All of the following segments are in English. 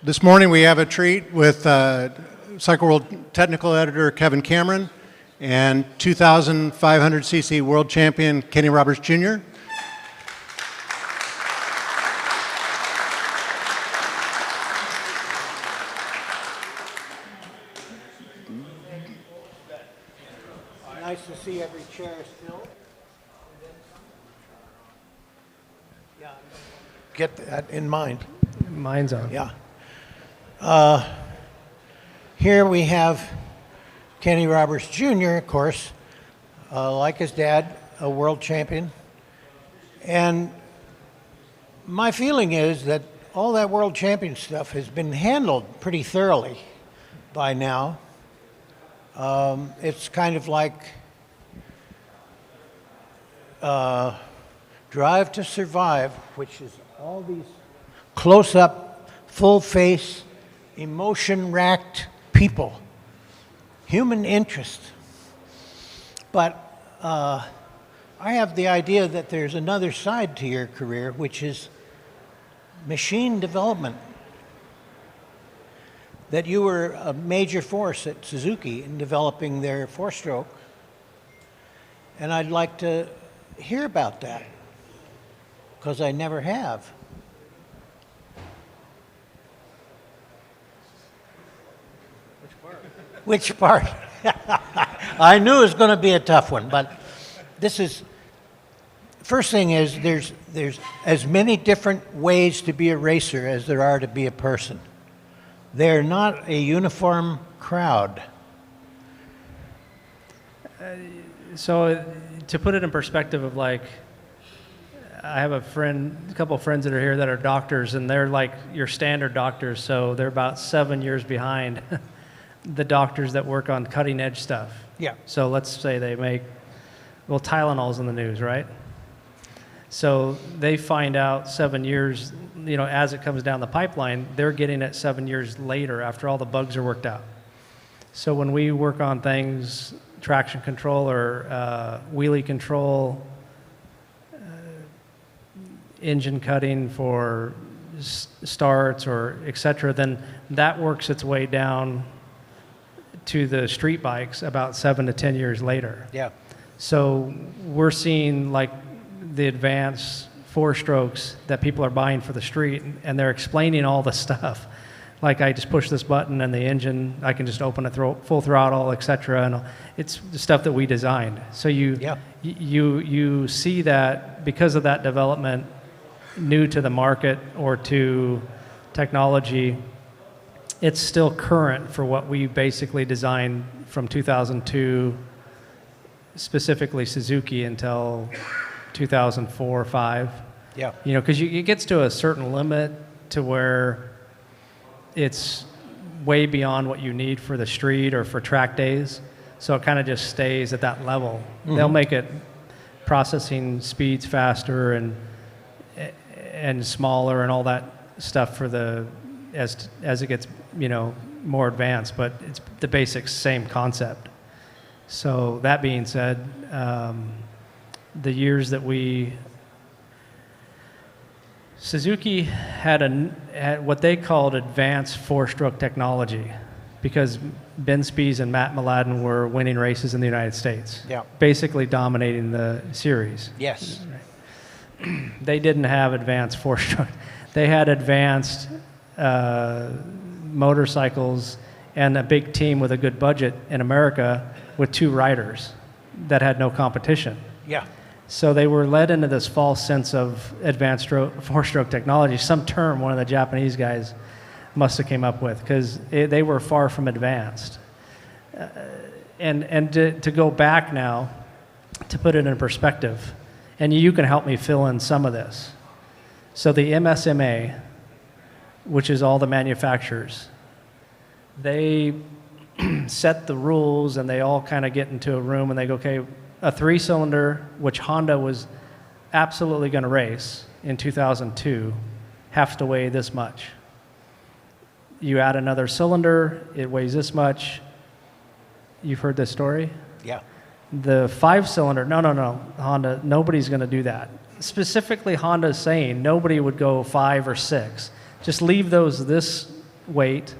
This morning we have a treat with Cycle World Technical Editor Kevin Cameron and 2,500cc World Champion Kenny Roberts Jr. Nice to see every chair still. Yeah, get that in mind. Mine's on. Yeah. Here we have Kenny Roberts Jr., of course, like his dad, a world champion. And my feeling is that all that world champion stuff has been handled pretty thoroughly by now. It's kind of like Drive to Survive, which is all these close-up, full-face, emotion-racked people, human interest. But I have the idea that there's another side to your career, which is machine development. That you were a major force at Suzuki in developing their four-stroke. And I'd like to hear about that, because I never have. Which part? I knew it was going to be a tough one, but this is, first thing is there's as many different ways to be a racer as there are to be a person. They're not a uniform crowd. So to put it in perspective of like, I have a couple of friends that are here that are doctors, and they're like your standard doctors, so they're about 7 years behind the doctors that work on cutting edge stuff. Yeah. So let's say they make, well, Tylenol's in the news, right? So they find out 7 years, as it comes down the pipeline, they're getting it 7 years later after all the bugs are worked out. So when we work on things, traction control or wheelie control, engine cutting for starts or et cetera, then that works its way down to the street bikes about 7 to 10 years later. Yeah. So we're seeing like the advanced four strokes that people are buying for the street, and they're explaining all the stuff. Like I just push this button and the engine, I can just open it full throttle, et cetera. And it's the stuff that we designed. So you see that because of that development new to the market or to technology, it's still current for what we basically designed from 2002, specifically Suzuki, until 2004 or 5. Yeah. Because it gets to a certain limit to where it's way beyond what you need for the street or for track days. So it kind of just stays at that level. Mm-hmm. They'll make it processing speeds faster and smaller and all that stuff for as it gets more advanced, but it's the basic same concept. So that being said, the years that Suzuki had what they called advanced four-stroke technology, because Ben Spies and Matt Mladen were winning races in the United States, basically dominating the series. Yes. They didn't have advanced four-stroke. They had advanced motorcycles and a big team with a good budget in America with 2 riders that had no competition. Yeah. So they were led into this false sense of advanced four-stroke technology, some term one of the Japanese guys must have came up with, because they were far from advanced. And to go back now, to put it in perspective, and you can help me fill in some of this. So the MSMA, which is all the manufacturers, they set the rules, and they all kind of get into a room and they go, okay, a 3-cylinder, which Honda was absolutely going to race in 2002, has to weigh this much. You add another cylinder, it weighs this much. You've heard this story? Yeah. The 5-cylinder, no, Honda, nobody's going to do that. Specifically, Honda's saying nobody would go 5 or 6. Just leave those this weight,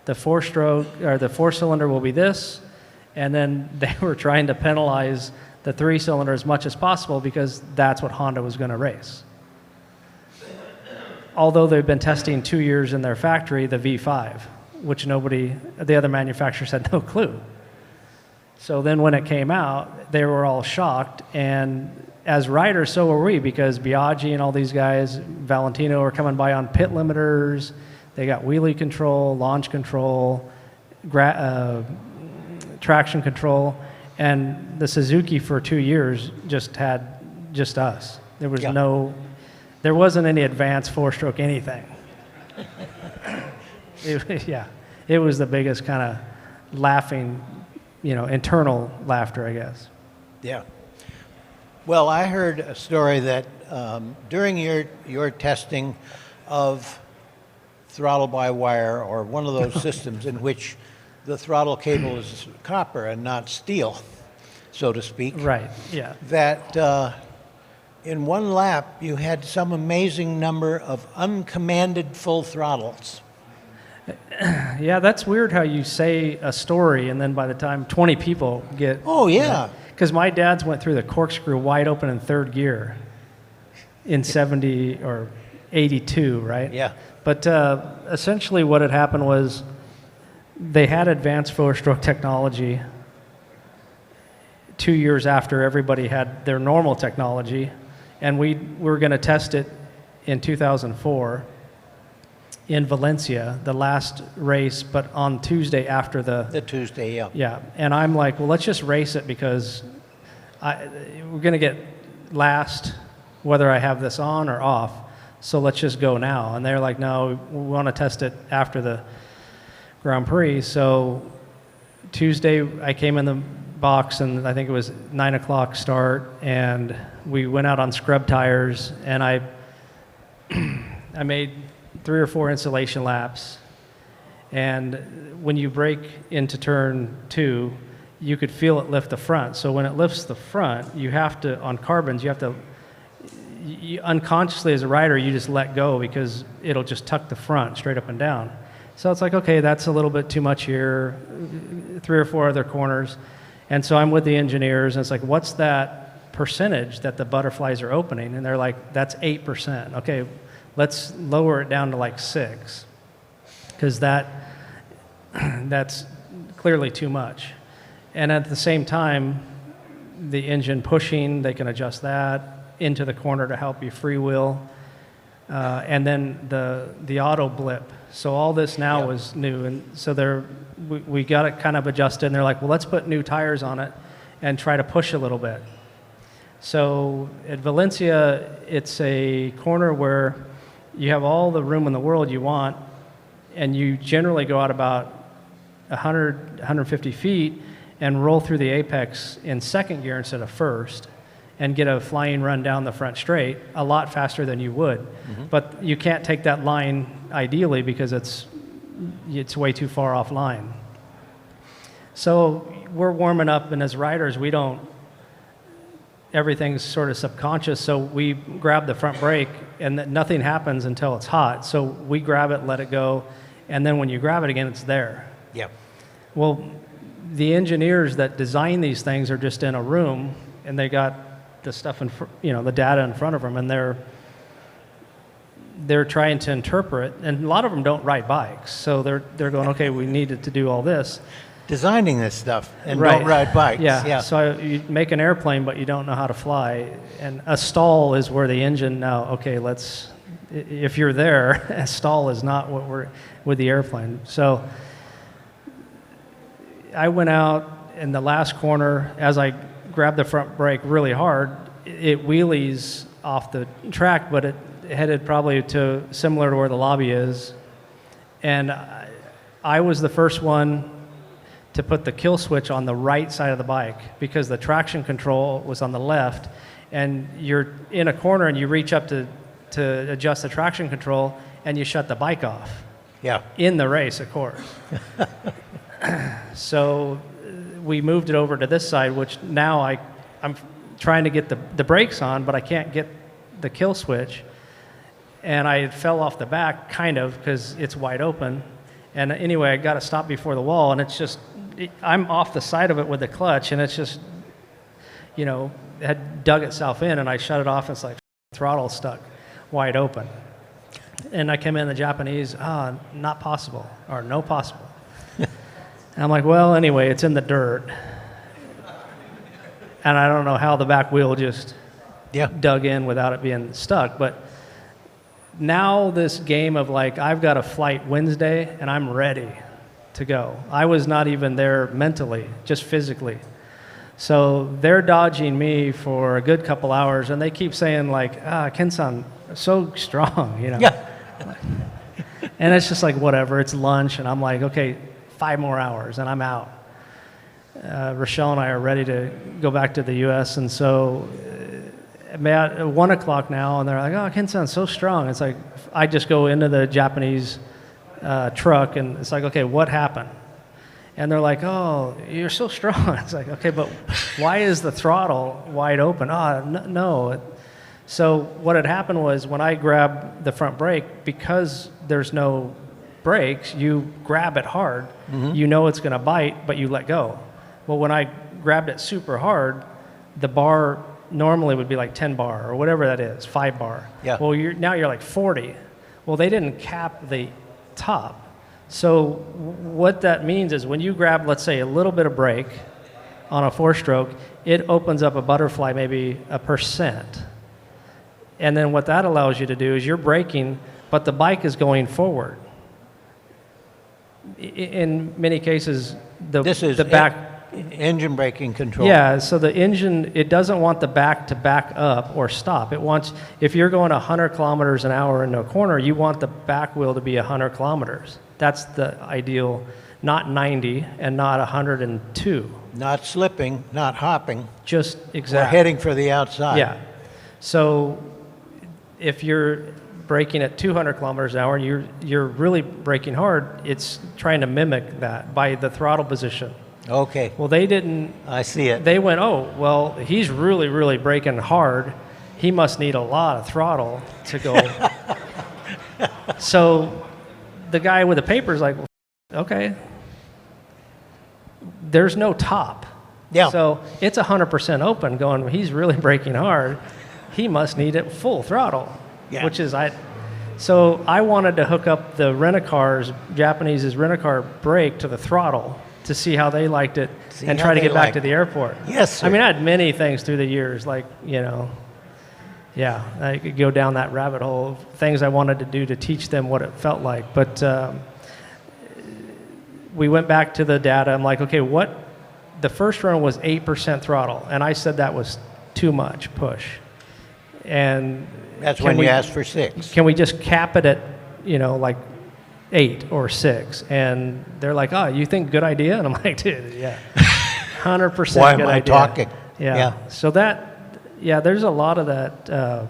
the four-stroke or the four-cylinder will be this, and then they were trying to penalize the three-cylinder as much as possible because that's what Honda was going to race. Although they've been testing 2 years in their factory, the V5, which the other manufacturers had no clue. So then when it came out, they were all shocked, and as riders, so were we, because Biaggi and all these guys, Valentino, were coming by on pit limiters. They got wheelie control, launch control, traction control, and the Suzuki for 2 years just had just us. There was there wasn't any advanced four-stroke anything. It was the biggest kind of laughing, internal laughter, I guess. Yeah. Well, I heard a story that during your testing of throttle by wire, or one of those systems in which the throttle cable is copper and not steel, so to speak. Right, yeah. That in one lap you had some amazing number of uncommanded full throttles. Yeah, that's weird how you say a story and then by the time 20 people get... Oh, yeah. Because my dad's went through the corkscrew wide open in third gear in 70 or 82, right? Yeah. But essentially what had happened was they had advanced four-stroke technology 2 years after everybody had their normal technology, and we were going to test it in 2004 in Valencia, the last race, but on Tuesday after the Tuesday, yeah. Yeah, and I'm like, well, let's just race it because we're going to get last whether I have this on or off, so let's just go now. And they're like, no, we want to test it after the Grand Prix. So Tuesday I came in the box, and I think it was 9 o'clock start, and we went out on scrub tires, and I made 3 or 4 installation laps, and when you brake into turn 2, you could feel it lift the front. So when it lifts the front, you have to, on carbons, you have to, unconsciously as a rider, you just let go because it'll just tuck the front straight up and down. So it's like, okay, that's a little bit too much here, 3 or 4 other corners. And so I'm with the engineers, and it's like, what's that percentage that the butterflies are opening? And they're like, that's 8%. Okay, let's lower it down to like 6, because that's clearly too much. And at the same time, the engine pushing, they can adjust that into the corner to help you freewheel. And then the auto blip. So all this now was new, and so we got it kind of adjusted, and they're like, well, let's put new tires on it and try to push a little bit. So at Valencia, it's a corner where you have all the room in the world you want, and you generally go out about 100, 150 feet and roll through the apex in second gear instead of first, and get a flying run down the front straight a lot faster than you would. Mm-hmm. But you can't take that line ideally because it's way too far off line. So we're warming up, and as riders, everything's sort of subconscious, so we grab the front brake, and nothing happens until it's hot. So we grab it, let it go, and then when you grab it again, it's there. Yeah. Well, the engineers that design these things are just in a room, and they got the stuff the data in front of them, and they're trying to interpret, and a lot of them don't ride bikes, so they're going, okay, we needed to do all this. Designing this stuff and Right. don't ride bikes. Yeah. So you make an airplane, but you don't know how to fly, and a stall is where the engine now. Okay, if you're there, a stall is not what we're with the airplane. So I went out in the last corner as I grabbed the front brake really hard. It wheelies off the track, but it headed probably to similar to where the lobby is, and I was the first one to put the kill switch on the right side of the bike because the traction control was on the left, and you're in a corner and you reach up to adjust the traction control and you shut the bike off. Yeah. In the race, of course. So we moved it over to this side, which now I'm trying to get the brakes on, but I can't get the kill switch. And I fell off the back, kind of, because it's wide open. And anyway, I got to stop before the wall, and it's just, I'm off the side of it with the clutch, and it's just, you know, had dug itself in, and I shut it off, and it's like throttle stuck wide open. And I came in the Japanese, not possible, or no possible. And I'm like, well, anyway, it's in the dirt. And I don't know how the back wheel just dug in without it being stuck. But now this game of like, I've got a flight Wednesday, and I'm ready to go. I was not even there mentally, just physically. So they're dodging me for a good couple hours, and they keep saying like, Ken-san, so strong, you know. Yeah. And it's just like, whatever, it's lunch, and I'm like, okay, 5 more hours, and I'm out. Rochelle and I are ready to go back to the U.S., and so at 1 o'clock now, and they're like, oh, Ken-san's so strong. It's like, I just go into the Japanese truck, and it's like, okay, what happened? And they're like, oh, you're so strong. It's like, okay, but why is the throttle wide open? No. So what had happened was when I grabbed the front brake, because there's no brakes, you grab it hard. Mm-hmm. You know it's going to bite, but you let go. Well, when I grabbed it super hard, the bar normally would be like 10 bar or whatever that is, 5 bar. Yeah. Well, now you're like 40. Well, they didn't cap the top. So what that means is when you grab, let's say, a little bit of brake on a 4-stroke, it opens up a butterfly maybe 1%. And then what that allows you to do is you're braking, but the bike is going forward. In many cases, the back... engine braking control. Yeah, so the engine, it doesn't want the back to back up or stop. It wants, if you're going 100 kilometers an hour into a corner, you want the back wheel to be 100 kilometers. That's the ideal, not 90 and not 102. Not slipping, not hopping. Just exactly. Or heading for the outside. Yeah. So if you're braking at 200 kilometers an hour and you're really braking hard, it's trying to mimic that by the throttle position. Okay. Well, they didn't. I see it. They went, oh, well, he's really, really braking hard. He must need a lot of throttle to go. So the guy with the paper's like, okay, there's no top. Yeah. So it's 100% open going, he's really braking hard. He must need it full throttle, which is, so I wanted to hook up the rent-a-car's, Japanese's rent-a-car brake to the throttle to see how they liked it and try to get back to the airport. Yes, sir. I mean, I had many things through the years, like, you know, I could go down that rabbit hole of things I wanted to do to teach them what it felt like. But we went back to the data. I'm like, okay, the first run was 8% throttle, and I said that was too much push. And that's when you asked for 6. Can we just cap it at, you know, like 8 or 6? And they're like, oh, you think good idea? And I'm like, dude, yeah, 100% good idea. Why am I talking? Yeah. So there's a lot of that,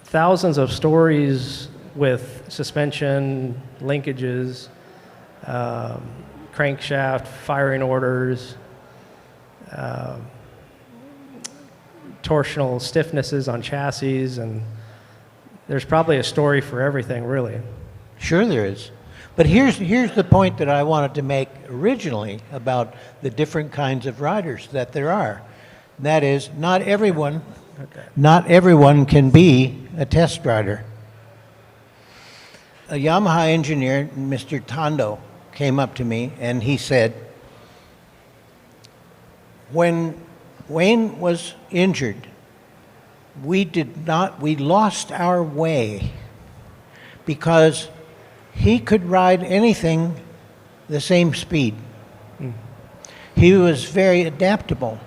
thousands of stories with suspension, linkages, crankshaft, firing orders, torsional stiffnesses on chassis, and there's probably a story for everything, really. Sure there is. But here's the point that I wanted to make originally about the different kinds of riders that there are. That is, not everyone can be a test rider. A Yamaha engineer, Mr. Tondo, came up to me and he said, when Wayne was injured, we lost our way because he could ride anything the same speed. Mm. He was very adaptable.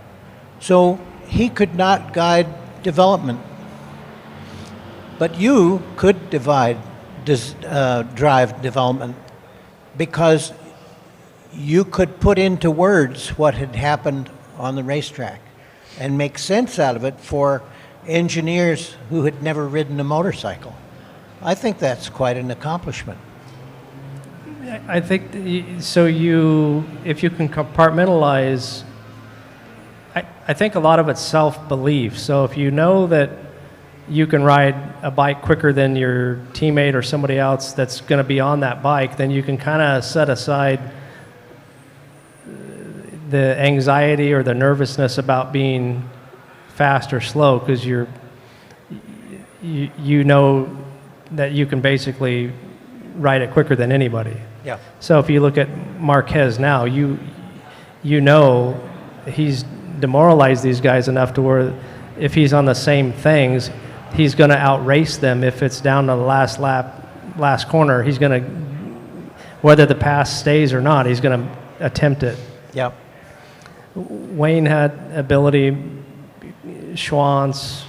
So he could not guide development. But you could drive development because you could put into words what had happened on the racetrack and make sense out of it for engineers who had never ridden a motorcycle. I think that's quite an accomplishment. I think so. If you can compartmentalize, I think a lot of it's self-belief. So if you know that you can ride a bike quicker than your teammate or somebody else that's going to be on that bike, then you can kind of set aside the anxiety or the nervousness about being fast or slow, because you know that you can basically ride it quicker than anybody. Yeah. So if you look at Marquez now, you know he's demoralized these guys enough to where if he's on the same things, he's going to outrace them. If it's down to the last lap, last corner, he's going to, whether the pass stays or not, he's going to attempt it. Yeah. Wayne had ability, Schwantz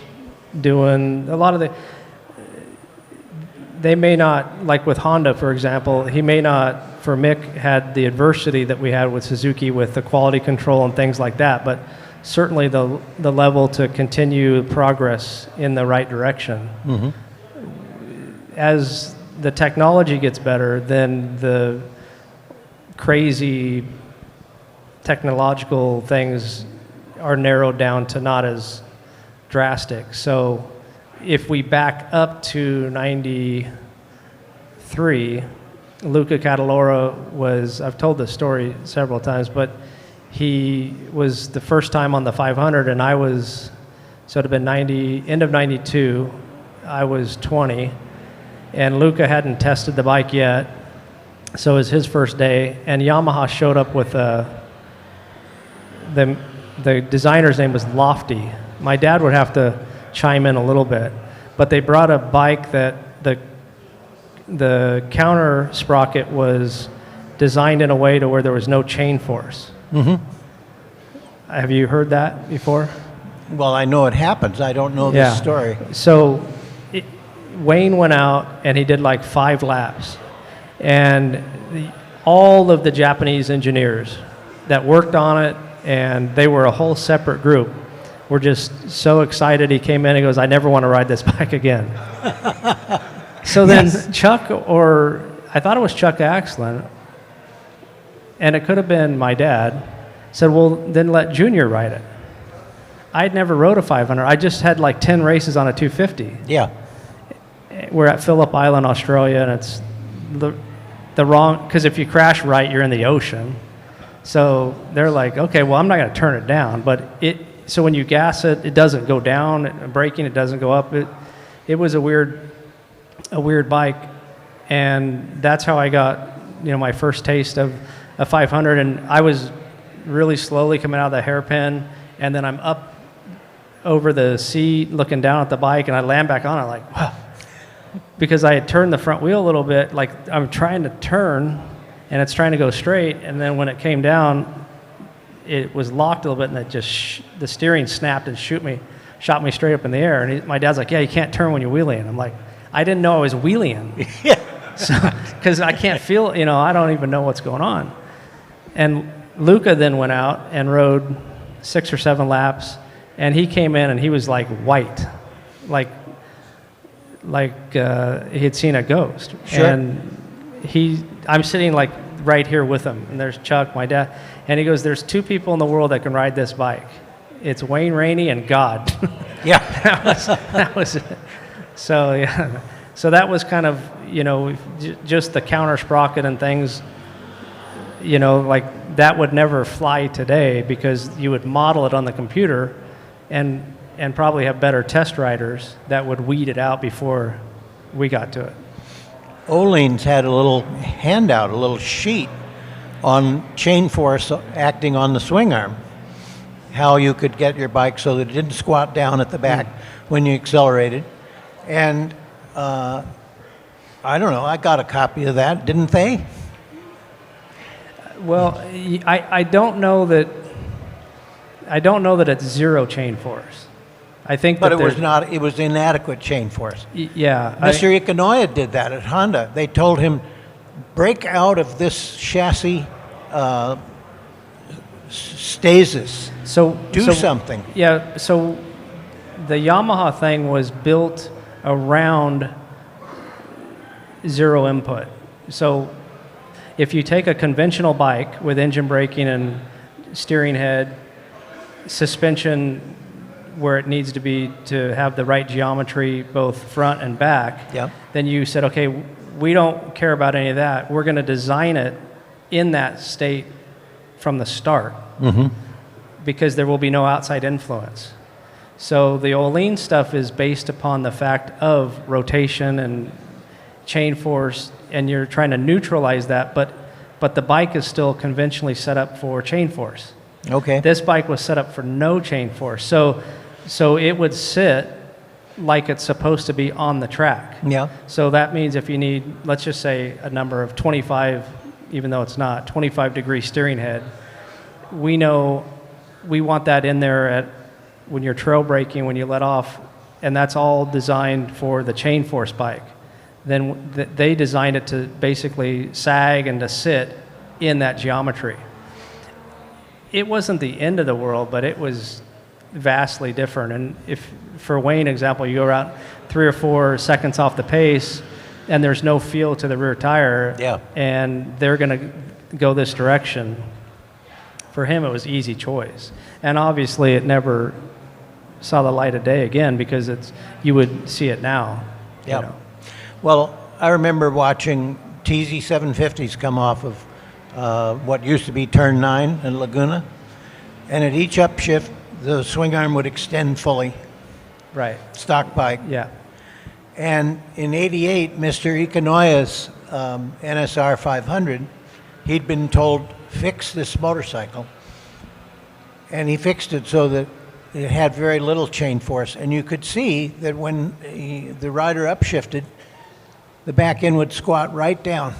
doing a lot of they may not, like with Honda, for example, he may not, for Mick, had the adversity that we had with Suzuki with the quality control and things like that, but certainly the level to continue progress in the right direction. Mm-hmm. As the technology gets better, then the crazy technological things are narrowed down to not as drastic. So if we back up to 93, Luca Catalora was, I've told this story several times, but he was the first time on the 500, and I was, so it would have been end of 92, I was 20, and Luca hadn't tested the bike yet, so it was his first day, and Yamaha showed up with the designer's name was Lofty. My dad would have to chime in a little bit, but they brought a bike that the counter sprocket was designed in a way to where there was no chain force. Mm-hmm. Have you heard that before? Well, I know it happens. I don't know this story. So Wayne went out and he did like 5 laps, and all of the Japanese engineers that worked on it, and they were a whole separate group, were just so excited. He came in and goes, "I never want to ride this bike again." So then Chuck, or I thought it was Chuck Axlin, and it could have been my dad, said, "Well, then let Junior ride it." I'd never rode a 500. I just had like 10 races on a 250. Yeah. We're at Phillip Island, Australia, and it's the wrong, because if you crash right, you're in the ocean. So they're like, okay, well, I'm not going to turn it down, but so when you gas it, it doesn't go down. Braking, it doesn't go up. It was a weird bike, and that's how I got, my first taste of a 500. And I was really slowly coming out of the hairpin, and then I'm up over the seat looking down at the bike, and I land back on it like, wow, because I had turned the front wheel a little bit, like I'm trying to turn, and it's trying to go straight, and then when it came down, it was locked a little bit, and it just the steering snapped and shot me straight up in the air. And my dad's like, "Yeah, you can't turn when you're wheeling." And I'm like, I didn't know I was wheeling. Yeah. Because I can't feel, I don't even know what's going on. And Luca then went out and rode 6 or 7 laps, and he came in and he was like white, like he had seen a ghost. Sure. And I'm sitting like right here with him, and there's Chuck, my dad, and he goes, "There's 2 people in the world that can ride this bike. It's Wayne Rainey and God." Yeah. that was it. So yeah, so that was kind of just the counter sprocket and things. Like that would never fly today, because you would model it on the computer, and probably have better test riders that would weed it out before we got to it. Öhlins had a little handout, a little sheet on chain force acting on the swing arm, how you could get your bike so that it didn't squat down at the back when you accelerated. And I don't know, I got a copy of that, didn't they? Well, I don't know that it's zero chain force. I think But that it was inadequate chain force. Yeah. Mr. Ikanoya did that at Honda. They told him, break out of this chassis stasis. Do something. Yeah, so the Yamaha thing was built around zero input. So if you take a conventional bike with engine braking and steering head, suspension where it needs to be to have the right geometry both front and back, Yep. then you said, okay, we don't care about any of that. We're going to design it in that state from the start because there will be no outside influence. So the Olean stuff is based upon the fact of rotation and chain force, and you're trying to neutralize that, but the bike is still conventionally set up for chain force. Okay. This bike was set up for no chain force. So it would sit like it's supposed to be on the track. Yeah. So that means if you need, let's just say a number of 25, even though it's not, 25-degree steering head, we know we want that in there at when you're trail braking, when you let off, and that's all designed for the chain force bike. Then they designed it to basically sag and to sit in that geometry. It wasn't the end of the world, but it was vastly different. And if, for Wayne example, you go around 3 or 4 seconds off the pace and there's no feel to the rear tire, Yeah. and they're going to go this direction, for him it was easy choice. And obviously it never saw the light of day again because you would see it now. Yeah. You know. Well, I remember watching TZ 750s come off of what used to be turn 9 in Laguna, and at each upshift, the swing arm would extend fully, Right. stock bike. Yeah. And in '88, Mr. Ikanoya's NSR 500, he'd been told, fix this motorcycle. And he fixed it so that it had very little chain force. And you could see that when the rider upshifted, the back end would squat right down.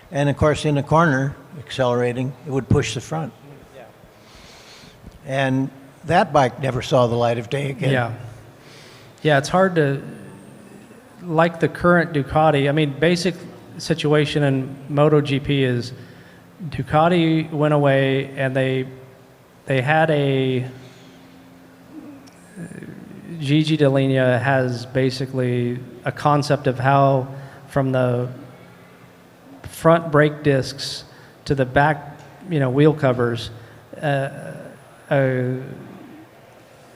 And of course, in the corner, accelerating, it would push the front. Yeah. And that bike never saw the light of day again. Yeah. Yeah, it's hard to, like the current Ducati, I mean, basic situation in MotoGP is Ducati went away and they had Gigi Dall'Igna has basically a concept of how from the front brake discs to the back, wheel covers,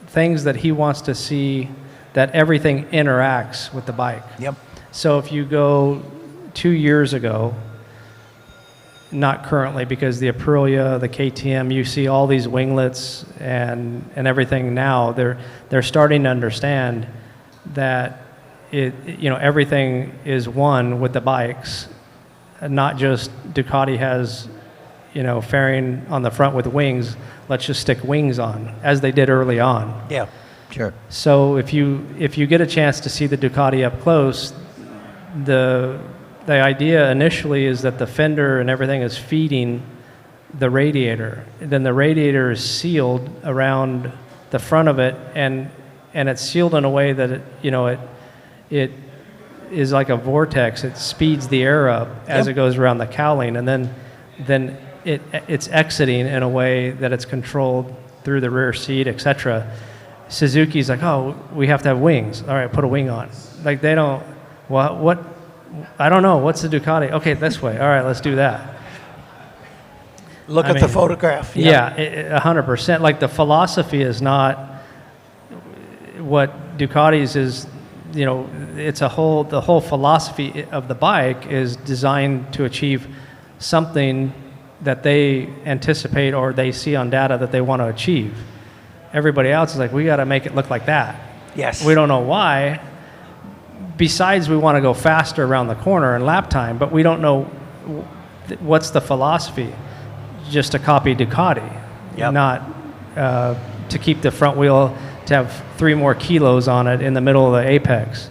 things that he wants to see that everything interacts with the bike. Yep. So if you go 2 years ago, not currently because the Aprilia, the KTM, you see all these winglets and everything now. They're starting to understand that everything is one with the bikes, not just Ducati has fairing on the front with wings. Let's just stick wings on, as they did early on. Yeah, sure. So if you get a chance to see the Ducati up close, the idea initially is that the fender and everything is feeding the radiator. Then the radiator is sealed around the front of it, and it's sealed in a way that it is like a vortex. It speeds the air up as it goes around the cowling, and then it's exiting in a way that it's controlled through the rear seat, etc. Suzuki's like, oh, we have to have wings. All right, put a wing on. Like they don't. Well, what? I don't know. What's the Ducati? Okay, this way. All right, let's do that. Look at the photograph. Yeah, 100%. Like the philosophy is not what Ducati's is. It's the whole philosophy of the bike is designed to achieve something that they anticipate or they see on data that they want to achieve. Everybody else is like, we got to make it look like that. Yes. We don't know why. Besides, we want to go faster around the corner in lap time, but we don't know what's the philosophy. Just to copy Ducati, not to keep the front wheel to have 3 more kilos on it in the middle of the apex.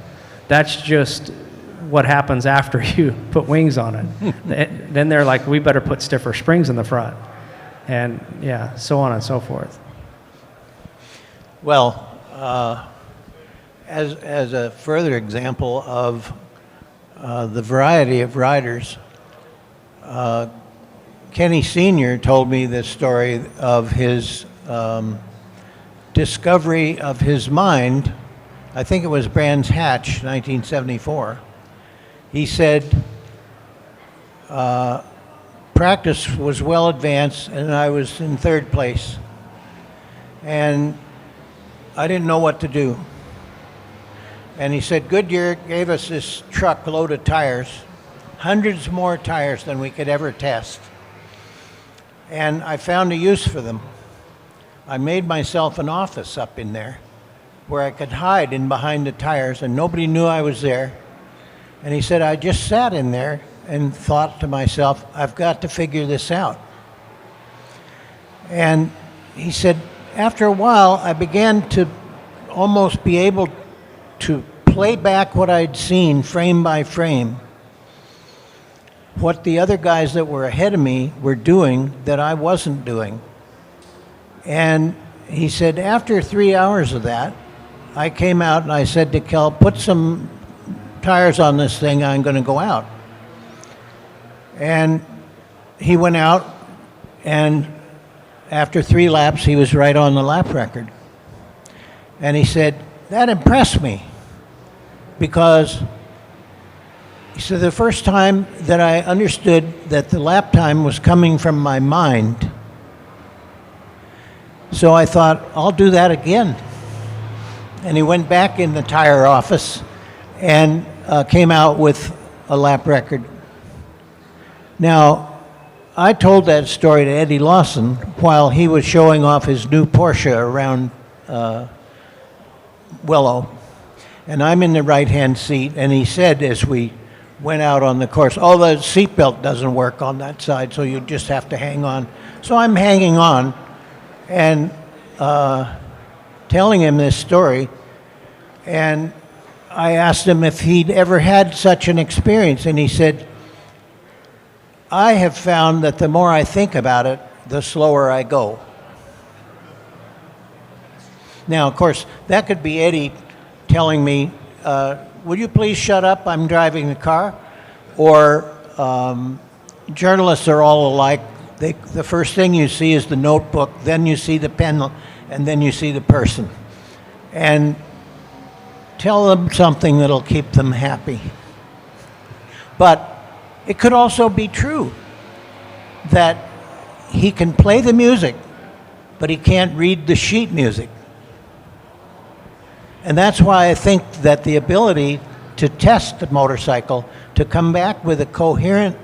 That's just what happens after you put wings on it. Then they're like, we better put stiffer springs in the front, and so on and so forth. Well, as a further example of the variety of riders, Kenny Sr. told me this story of his discovery of his mind. I think it was Brands Hatch, 1974. He said, practice was well advanced and I was in 3rd place. And I didn't know what to do. And he said, Goodyear gave us this truck load of tires, hundreds more tires than we could ever test. And I found a use for them. I made myself an office up in there where I could hide in behind the tires and nobody knew I was there. And he said, I just sat in there and thought to myself, I've got to figure this out. And he said, after a while, I began to almost be able to play back what I'd seen frame by frame, what the other guys that were ahead of me were doing that I wasn't doing. And he said, after 3 hours of that, I came out and I said to Kel, put some tires on this thing, I'm going to go out. And he went out, and after 3 laps, he was right on the lap record. And he said, that impressed me, because he said the first time that I understood that the lap time was coming from my mind. So I thought, I'll do that again. And he went back in the tire office and came out with a lap record. Now, I told that story to Eddie Lawson while he was showing off his new Porsche around Willow. And I'm in the right-hand seat, and he said as we went out on the course, oh, the seatbelt doesn't work on that side, so you just have to hang on. So I'm hanging on and telling him this story, and I asked him if he'd ever had such an experience, and he said, I have found that the more I think about it, the slower I go. Now, of course, that could be Eddie telling me, would you please shut up, I'm driving the car? Or journalists are all alike. The first thing you see is the notebook, then you see the pen, and then you see the person. And tell them something that'll keep them happy. But it could also be true that he can play the music, but he can't read the sheet music. And that's why I think that the ability to test a motorcycle, to come back with a coherent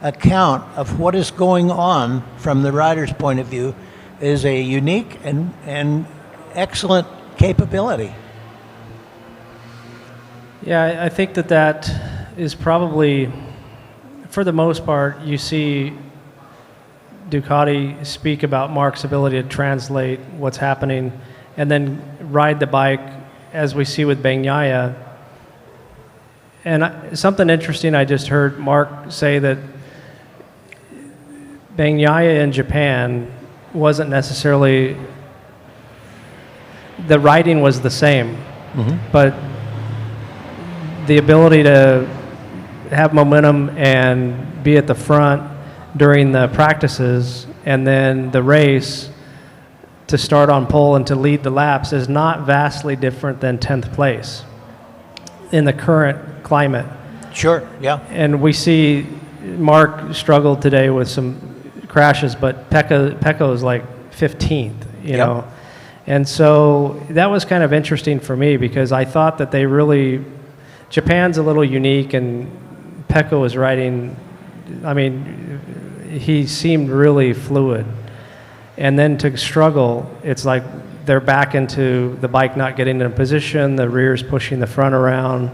account of what is going on from the rider's point of view, is a unique and excellent capability. Yeah, I think that is probably, for the most part, you see Ducati speak about Mark's ability to translate what's happening and then ride the bike as we see with Bagnaia. And something interesting, I just heard Mark say that Bagnaia in Japan wasn't necessarily, the riding was the same, but the ability to have momentum and be at the front during the practices and then the race to start on pole and to lead the laps is not vastly different than 10th place in the current climate. Sure, yeah. And we see Mark struggled today with some crashes, but Pecco is like 15th, you know. And so that was kind of interesting for me because I thought that they really, Japan's a little unique and Pecco was riding, I mean, he seemed really fluid. And then to struggle, it's like they're back into the bike not getting in a position, the rear's pushing the front around.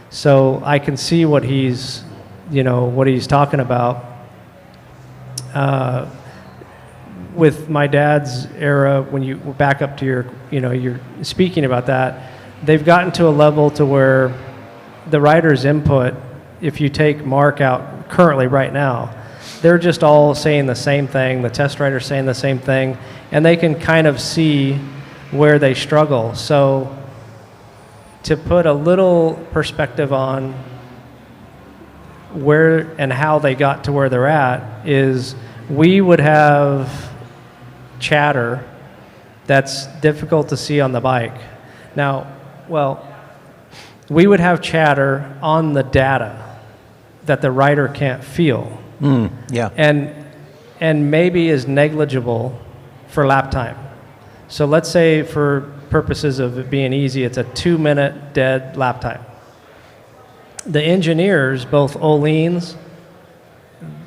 So I can see what he's, you know, what he's talking about. With my dad's era, when you back up to your, you know, you're speaking about that, they've gotten to a level to where the rider's input, if you take Mark out currently right now, they're just all saying the same thing, the test rider's saying the same thing, and they can kind of see where they struggle. So to put a little perspective on where and how they got to where they're at is we would have chatter that's difficult to see on the bike. Now, well, we would have chatter on the data that the rider can't feel. Yeah. And maybe is negligible for lap time. So let's say for purposes of it being easy, it's a 2-minute dead lap time. The engineers, both Olean's,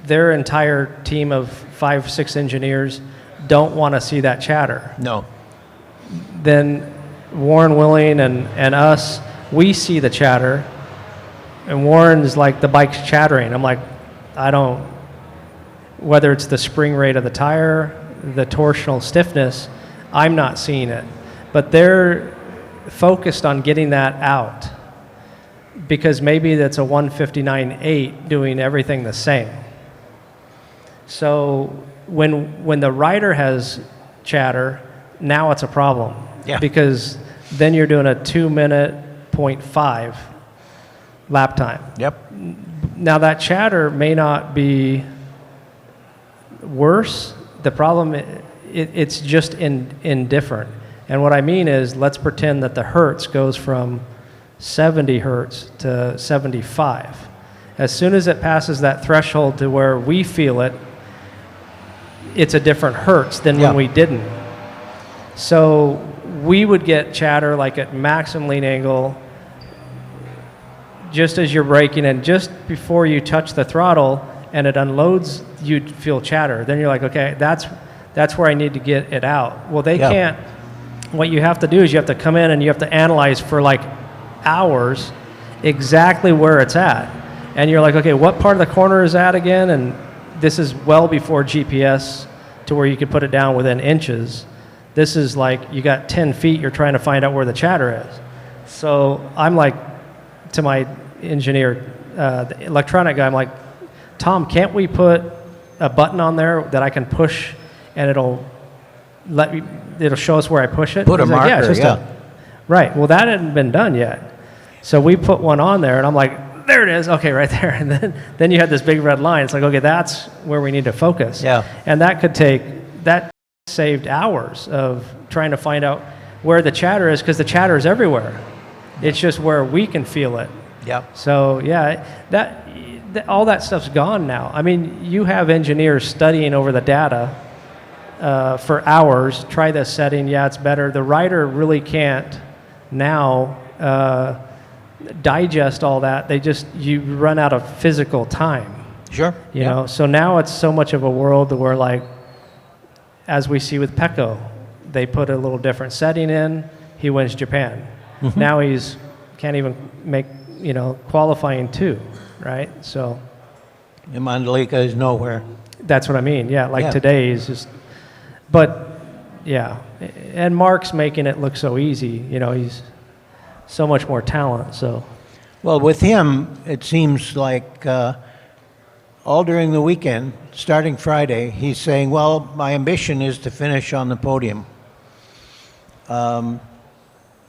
their entire team of 5, 6 engineers don't want to see that chatter. No. Then Warren Willing and us, we see the chatter, and Warren's like, the bike's chattering. I'm like, I don't, whether it's the spring rate of the tire, the torsional stiffness, I'm not seeing it. But they're focused on getting that out because maybe that's a 159.8 doing everything the same. So when the rider has chatter, now it's a problem. Yeah. Because then you're doing a 2-minute 0.5 lap time. Yep. Now that chatter may not be worse. The problem, it's just indifferent. And what I mean is, let's pretend that the hertz goes from 70 hertz to 75. As soon as it passes that threshold to where we feel it, it's a different hertz than when we didn't. So we would get chatter like at maximum lean angle, just as you're braking and just before you touch the throttle and it unloads, you'd feel chatter. Then you're like, okay, that's where I need to get it out. Well, they can't. What you have to do is you have to come in and you have to analyze for like hours exactly where it's at. And you're like, okay, what part of the corner is that again? And this is well before GPS to where you can put it down within inches. This is like you got 10 feet, you're trying to find out where the chatter is. So I'm like, to my engineer, the electronic guy, I'm like, Tom, can't we put a button on there that I can push and it'll show us where I push it? Put a He's like, marker, it's just right. Well, that hadn't been done yet. So we put one on there and I'm like, there it is. Okay, right there. And then you had this big red line. It's like, okay, that's where we need to focus. Yeah. And that saved hours of trying to find out where the chatter is, because the chatter is everywhere. It's just where we can feel it. Yep. So yeah, all that stuff's gone now. I mean, you have engineers studying over the data for hours. Try this setting. Yeah, it's better. The rider really can't now digest all that. You run out of physical time. Sure. You know. So now it's so much of a world where, like, as we see with Pecco, they put a little different setting in. He wins Japan. Mm-hmm. Now can't even make qualifying 2, right? So. And Mandalika is nowhere. That's what I mean. Yeah, like today is just. But yeah, and Mark's making it look so easy. He's so much more talent. So. Well, with him, it seems like all during the weekend, starting Friday, he's saying, well, my ambition is to finish on the podium.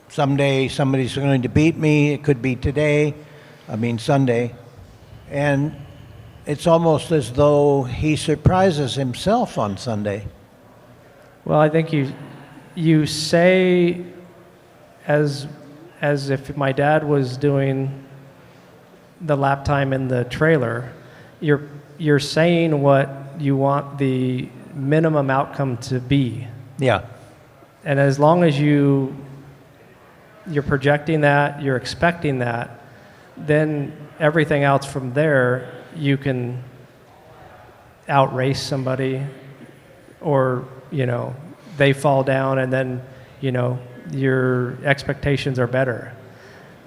Someday somebody's going to beat me. It could be Sunday. And it's almost as though he surprises himself on Sunday. Well, I think you say, as if my dad was doing the lap time in the trailer, you're saying what you want the minimum outcome to be. Yeah. And as long as you're projecting that, you're expecting that, then everything else from there, you can outrace somebody, or they fall down, and then your expectations are better.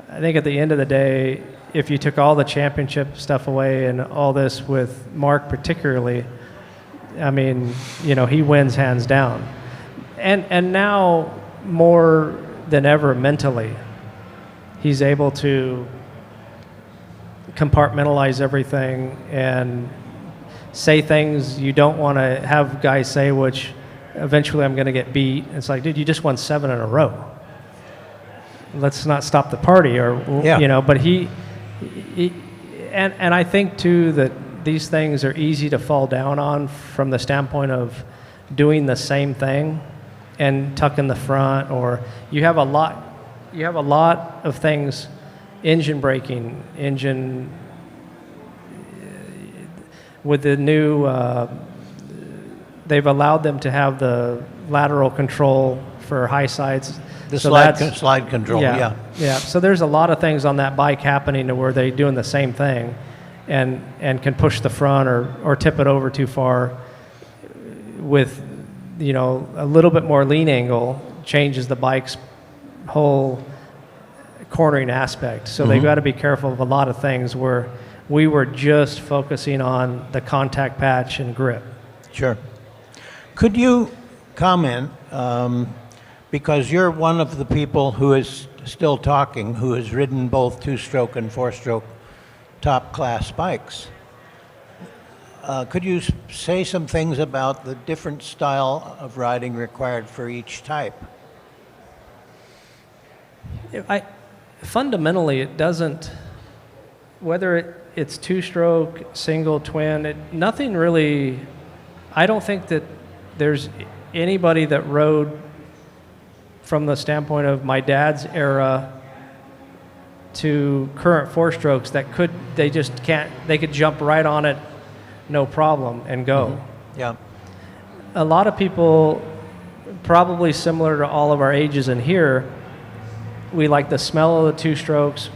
I think at the end of the day, if you took all the championship stuff away and all this with Mark particularly, I mean, he wins hands down. And now more than ever mentally, he's able to compartmentalize everything and say things you don't want to have guys say, which eventually I'm going to get beat. It's like, dude, you just won 7 in a row. Let's not stop the party, but he and I think too that these things are easy to fall down on from the standpoint of doing the same thing and tucking the front, or you have a lot of things, engine braking, with the new they've allowed them to have the lateral control for high sides. The So slide, that's- slide control, yeah. Yeah. So there's a lot of things on that bike happening to where they're doing the same thing and can push the front or tip it over too far with, a little bit more lean angle changes the bike's whole cornering aspect. So they've got to be careful of a lot of things where we were just focusing on the contact patch and grip. Sure. Could you comment, because you're one of the people who is still talking, who has ridden both two-stroke and four-stroke top-class bikes. Could you say some things about the different style of riding required for each type? Fundamentally, it doesn't, whether it's two-stroke, single, twin, nothing really, I don't think that there's anybody that rode from the standpoint of my dad's era to current four-strokes that they just can't, they could jump right on it, no problem, and go. Yeah. A lot of people, probably similar to all of our ages in here, we like the smell of the two strokes.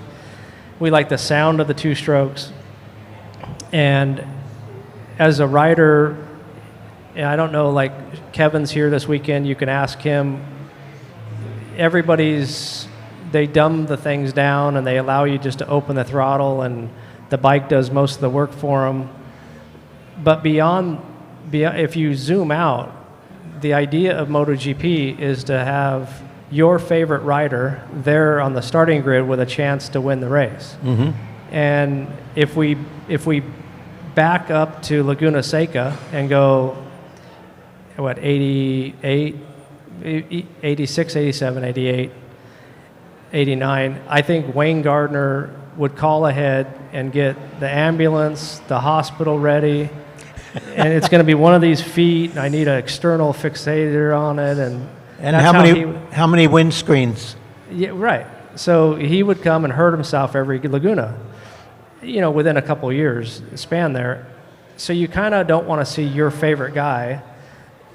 We like the sound of the two strokes. And as a rider, and I don't know, like Kevin's here this weekend, you can ask him. They dumb the things down and they allow you just to open the throttle and the bike does most of the work for them. But beyond, if you zoom out, the idea of MotoGP is to have your favorite rider there on the starting grid with a chance to win the race. And if we back up to Laguna Seca and go, 88, 86, 87, 88, 89, I think Wayne Gardner would call ahead and get the ambulance, the hospital ready, and it's going to be one of these feet, and I need an external fixator on it, and that's how many windscreens? Yeah, right. So he would come and hurt himself every Laguna, within a couple of years span there. So you kind of don't want to see your favorite guy,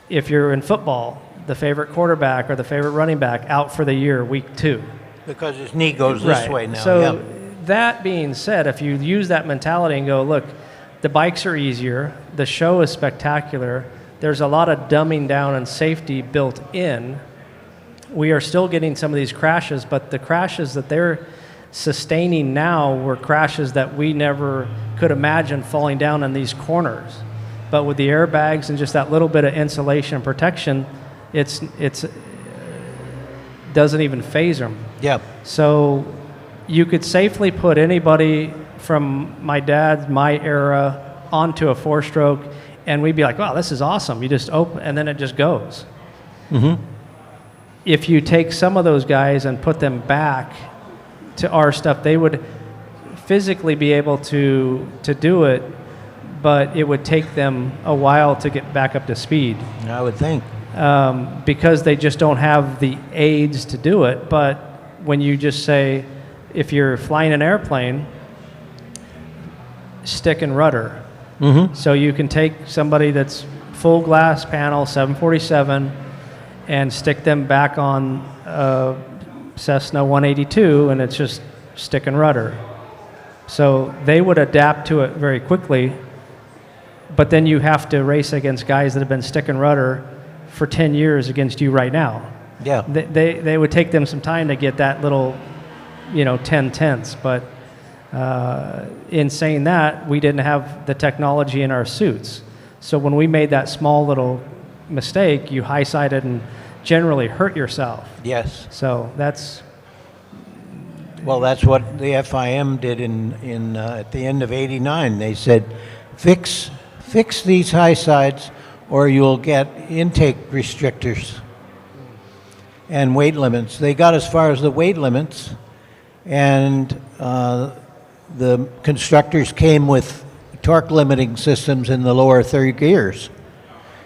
if you're in football, the favorite quarterback or the favorite running back out for the year, week 2. Because his knee goes this way now. So that being said, if you use that mentality and go, look, the bikes are easier, the show is spectacular, there's a lot of dumbing down and safety built in. We are still getting some of these crashes, but the crashes that they're sustaining now were crashes that we never could imagine falling down in these corners. But with the airbags and just that little bit of insulation and protection, it's doesn't even phase them. Yeah. So you could safely put anybody from my era onto a four-stroke, and we'd be like, wow, this is awesome. You just open, and then it just goes. If you take some of those guys and put them back to our stuff, they would physically be able to do it, but it would take them a while to get back up to speed. I would think. Because they just don't have the aids to do it. But when you just say, if you're flying an airplane, stick and rudder. So you can take somebody that's full glass panel, 747, and stick them back on Cessna 182, and it's just stick and rudder. So they would adapt to it very quickly, but then you have to race against guys that have been stick and rudder for 10 years against you right now. Yeah. They would take them some time to get that little, 10 tenths, but in saying that, we didn't have the technology in our suits. So when we made that small little mistake, you high-sided and generally hurt yourself. Yes. So that's... Well, that's what the FIM did at the end of '89. They said, fix these high sides or you'll get intake restrictors and weight limits. They got as far as the weight limits, and the constructors came with torque limiting systems in the lower third gears.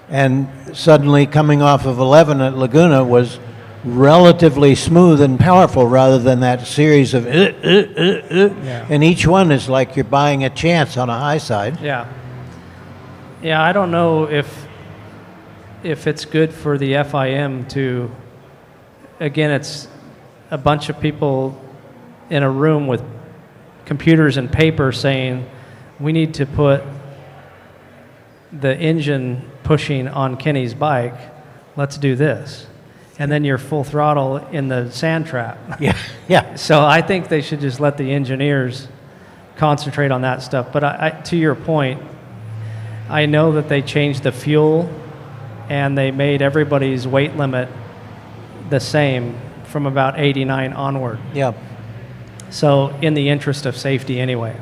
And suddenly coming off of 11 at Laguna was relatively smooth and powerful rather than that series of Yeah. And each one is like you're buying a chance on a high side. Yeah, I don't know if it's good for the FIM to again, it's a bunch of people in a room with computers and paper saying, we need to put the engine pushing on Kenny's bike, let's do this. And then you're full throttle in the sand trap. Yeah, yeah. So I think they should just let the engineers concentrate on that stuff. But to your point, I know that they changed the fuel and they made everybody's weight limit the same from about 89 onward. Yeah, So in the interest of safety anyway.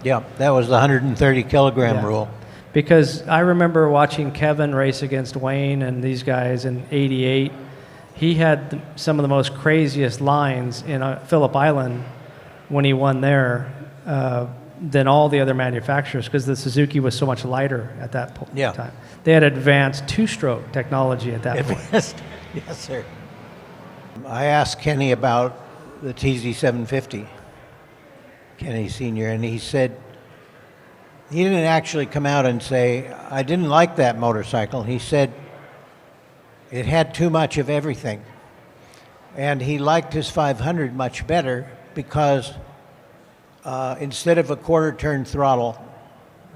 yeah. That was the 130 kilogram Yeah. rule. Because I remember watching Kevin race against Wayne and these guys in '88. He had some of the most craziest lines in Phillip Island when he won there than all the other manufacturers because the Suzuki was so much lighter at that Yeah. time. They had advanced two-stroke technology at that point. Yes, sir. I asked Kenny about the TZ750, Kenny Sr., and he said he didn't actually come out and say, I didn't like that motorcycle. He said it had too much of everything. And he liked his 500 much better because instead of a quarter-turn throttle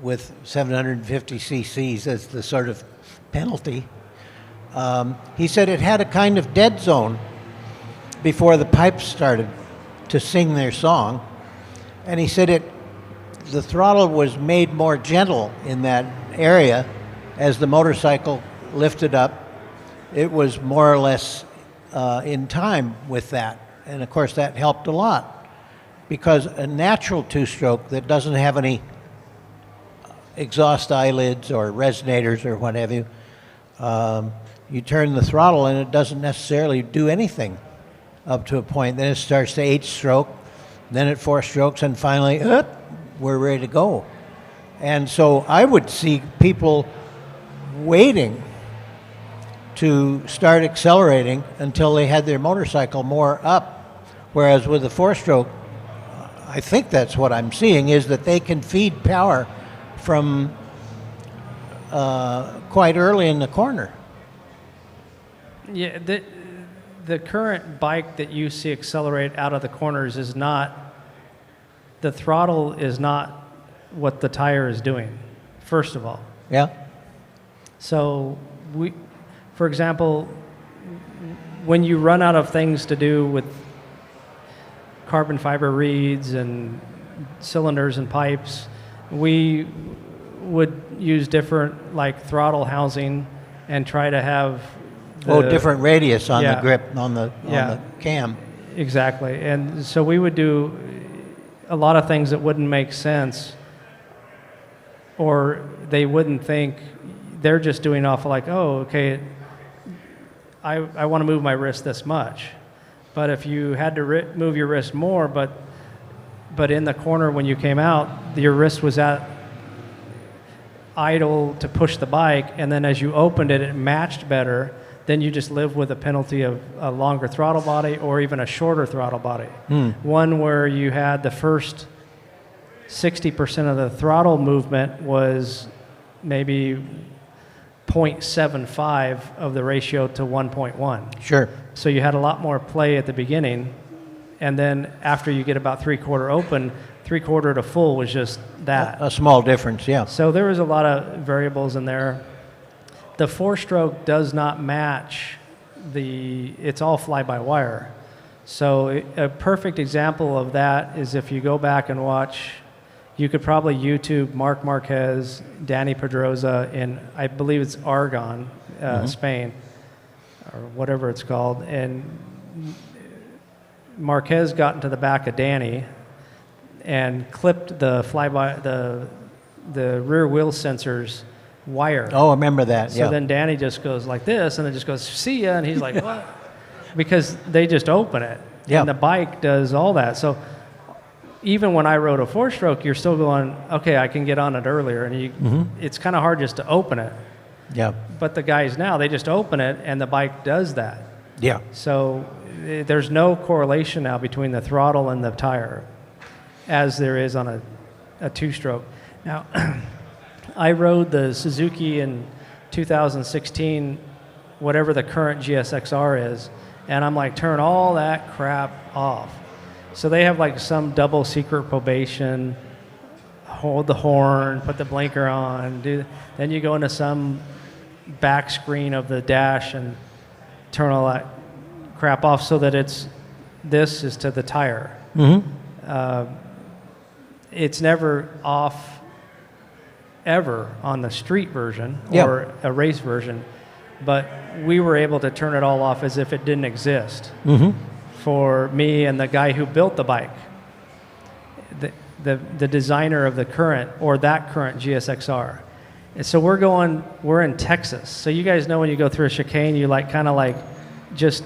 with 750 cc's as the sort of penalty, he said it had a kind of dead zone before the pipes started to sing their song. And he said the throttle was made more gentle in that area as the motorcycle lifted up. It was more or less in time with that. And of course that helped a lot because a natural two-stroke that doesn't have any exhaust eyelids or resonators or what have you, you turn the throttle and it doesn't necessarily do anything up to a point. Then it starts to 8-stroke, then at 4 strokes, and finally, we're ready to go. And so I would see people waiting to start accelerating until they had their motorcycle more up, whereas with a 4-stroke, I think that's what I'm seeing, is that they can feed power from quite early in the corner. Yeah, the current bike that you see accelerate out of the corners is not, the throttle is not what the tire is doing, first of all. Yeah? So for example, when you run out of things to do with carbon fiber reeds and cylinders and pipes, we would use different like throttle housing and try to have different radius on the Yeah. grip, on the Yeah. cam. Exactly. And so we would do a lot of things that wouldn't make sense, or they wouldn't think, they're just doing off like, oh, okay, I want to move my wrist this much. But if you had to move your wrist more, but in the corner when you came out, your wrist was at idle to push the bike, and then as you opened it, it matched better, then you just live with the penalty of a longer throttle body or even a shorter throttle body. One where you had the first 60% of the throttle movement was maybe 0.75 of the ratio to 1.1. Sure. So you had a lot more play at the beginning, and then after you get about three-quarter open, three-quarter to full was just that. A small difference, yeah. So there was a lot of variables in there. The 4-stroke does not match it's all fly-by-wire. So a perfect example of that is if you go back and watch, you could probably YouTube Marc Marquez, Danny Pedrosa in, I believe it's Aragon, Spain, or whatever it's called. And Marquez got into the back of Danny and clipped the the rear wheel sensors wire. Oh, I remember that, So yeah. then Danny just goes like this, and it just goes, see ya, and he's like, what? Because they just open it. Yeah. And the bike does all that. So even when I rode a 4-stroke, you're still going, okay, I can get on it earlier. And it's kind of hard just to open it. Yeah. But the guys now, they just open it, and the bike does that. Yeah. So there's no correlation now between the throttle and the tire as there is on a 2-stroke. Now, I rode the Suzuki in 2016, whatever the current GSXR is, And I'm like, turn all that crap off. So they have like some double secret probation, hold the horn, put the blinker on, then you go into some back screen of the dash and turn all that crap off so that this is to the tire. It's never off ever on the street version or a race version, but we were able to turn it all off as if it didn't exist for me and the guy who built the bike, the designer of the current or that current GSXR. And so we're in Texas. So you guys know when you go through a chicane, you kind of just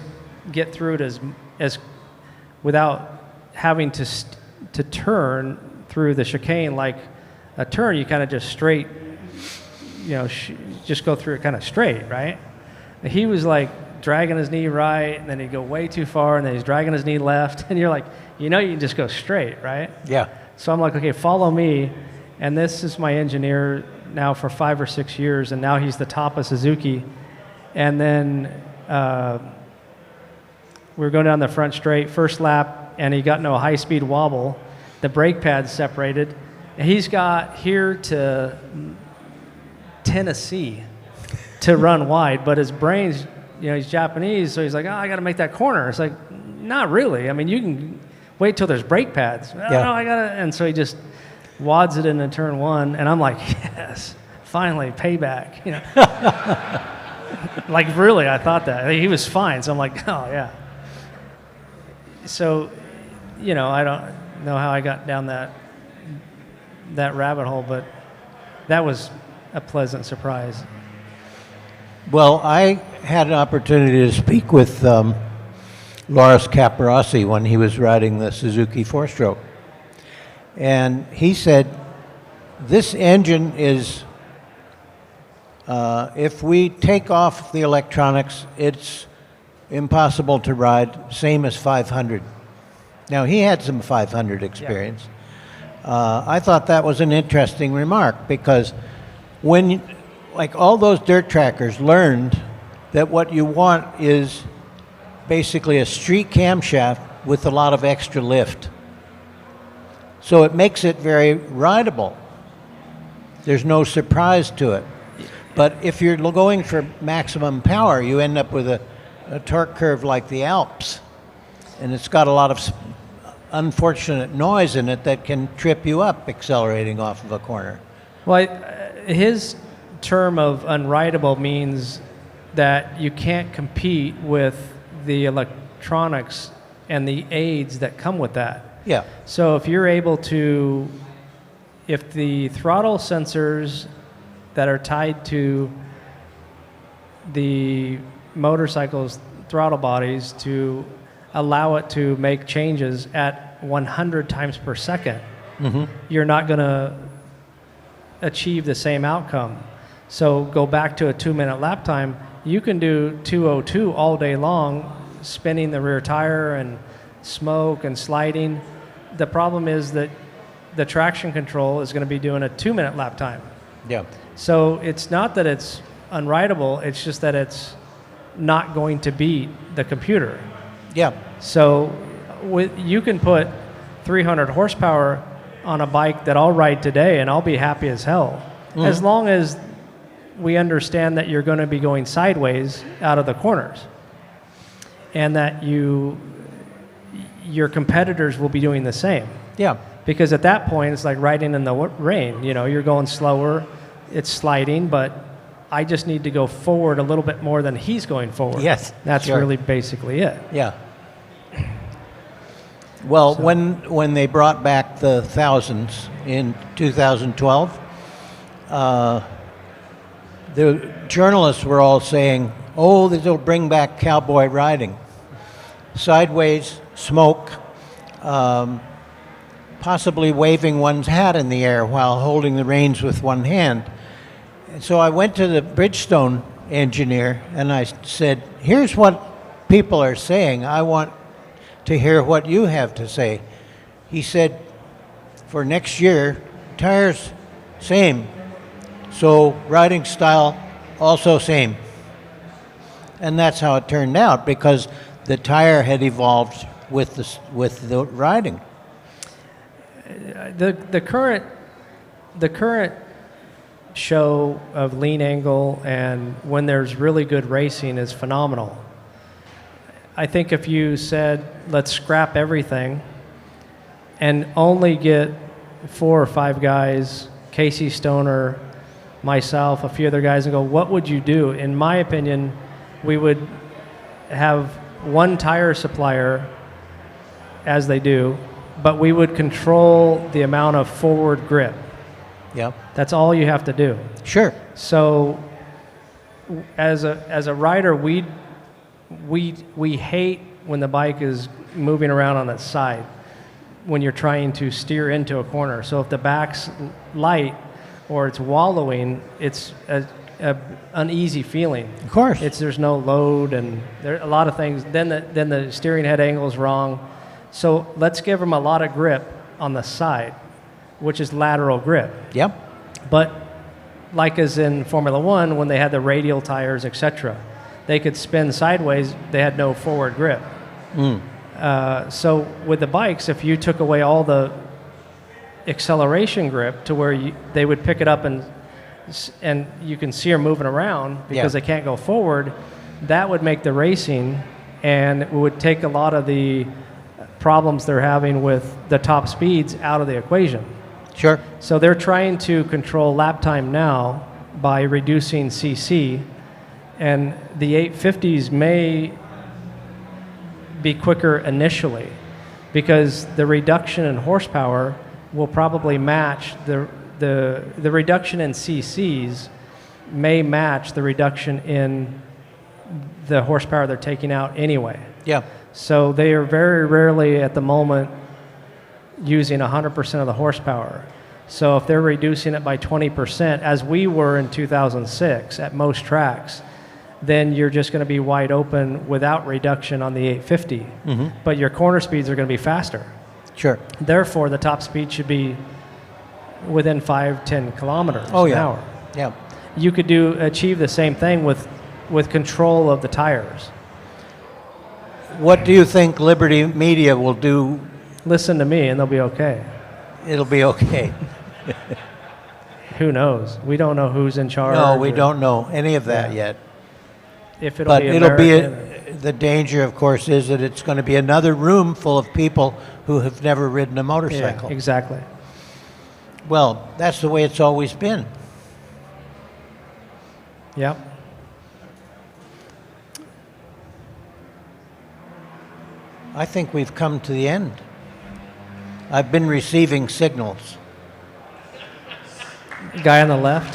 get through it as without having to turn through the chicane like a turn. You kind of just straight, just go through it kind of straight, right? And he was like dragging his knee right, and then he'd go way too far, and then he's dragging his knee left, and you're like, you can just go straight, right? Yeah. So I'm like, okay, follow me. And this is my engineer now for 5 or 6 years, and now he's the top of Suzuki. And then we were going down the front straight, first lap, and he got into a high-speed wobble. The brake pads separated. And he's got here to Tennessee to run wide, but his brain's, he's Japanese, so he's like, I got to make that corner. It's like, not really. I mean, you can wait till there's brake pads. No, I got to. And so he just wads it into turn one, and I'm like, yes, finally, payback. Like, really, I thought that. He was fine, so I'm like, oh, yeah. So, I don't know how I got down that rabbit hole, but that was a pleasant surprise. Well, I had an opportunity to speak with Loris Capirossi when he was riding the Suzuki four-stroke. And he said, this engine is, if we take off the electronics, it's impossible to ride, same as 500. Now, he had some 500 experience. I thought that was an interesting remark because when, all those dirt trackers learned that what you want is basically a street camshaft with a lot of extra lift. So it makes it very rideable. There's no surprise to it. But if you're going for maximum power, you end up with a torque curve like the Alps. And it's got a lot of unfortunate noise in it that can trip you up accelerating off of a corner. Well, his term of unrideable means that you can't compete with the electronics and the aids that come with that. Yeah. So if you're able to, if the throttle sensors that are tied to the motorcycle's throttle bodies to allow it to make changes at 100 times per second, you're not going to achieve the same outcome. So go back to a 2-minute lap time. You can do 2:02 all day long, spinning the rear tire and smoke and sliding. The problem is that the traction control is going to be doing a 2-minute lap time. Yeah. So it's not that it's unrideable, it's just that it's not going to beat the computer. Yeah. So you can put 300 horsepower on a bike that I'll ride today and I'll be happy as hell. As long as we understand that you're going to be going sideways out of the corners and that your competitors will be doing the same. Yeah. Because at that point, it's like riding in the rain. You're going slower, it's sliding, but I just need to go forward a little bit more than he's going forward. Yes, That's sure. really basically it. Yeah. Well, when they brought back the thousands in 2012, the journalists were all saying, oh, this will bring back cowboy riding. Sideways, smoke, possibly waving one's hat in the air while holding the reins with one hand. And so I went to the Bridgestone engineer and I said, here's what people are saying. I want to hear what you have to say. He said, for next year, tires, same. So riding style, also same. And that's how it turned out, because the tire had evolved with the riding. The current show of lean angle and when there's really good racing is phenomenal. I think if you said, let's scrap everything and only get 4 or 5 guys, Casey Stoner, myself, a few other guys, and go, what would you do? In my opinion, we would have one tire supplier, as they do, but we would control the amount of forward grip. Yep. That's all you have to do. Sure. So as a rider, we hate when the bike is moving around on its side when you're trying to steer into a corner. So if the back's light or it's wallowing, it's a uneasy feeling. Of course. There's no load and there are a lot of things. Then the steering head angle is wrong. So let's give them a lot of grip on the side, which is lateral grip. Yep. But like as in Formula One, when they had the radial tires, etc., they could spin sideways. They had no forward grip. So with the bikes, if you took away all the acceleration grip to where they would pick it up and you can see her moving around because they can't go forward, that would make the racing, and it would take a lot of the problems they're having with the top speeds out of the equation. Sure. So they're trying to control lap time now by reducing CC, and the 850s may be quicker initially because the reduction in horsepower will probably match the reduction in CCs may match the reduction in the horsepower they're taking out anyway. Yeah. So they are very rarely at the moment using 100% of the horsepower. So if they're reducing it by 20%, as we were in 2006 at most tracks, then you're just going to be wide open without reduction on the 850. But your corner speeds are going to be faster. Sure. Therefore, the top speed should be within 5-10 kilometers an hour. Yeah. You could achieve the same thing with control of the tires. What do you think Liberty Media will do? Listen to me, and they'll be okay. It'll be okay. Who knows? We don't know who's in charge. No, we don't know any of that yet. If it'll But be it'll American. be the danger, of course, is that it's going to be another room full of people who have never ridden a motorcycle. Yeah, exactly. Well, that's the way it's always been. Yep. I think we've come to the end. I've been receiving signals. Guy on the left.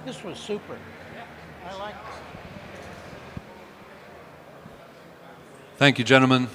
This was super. I like this. Thank you, gentlemen.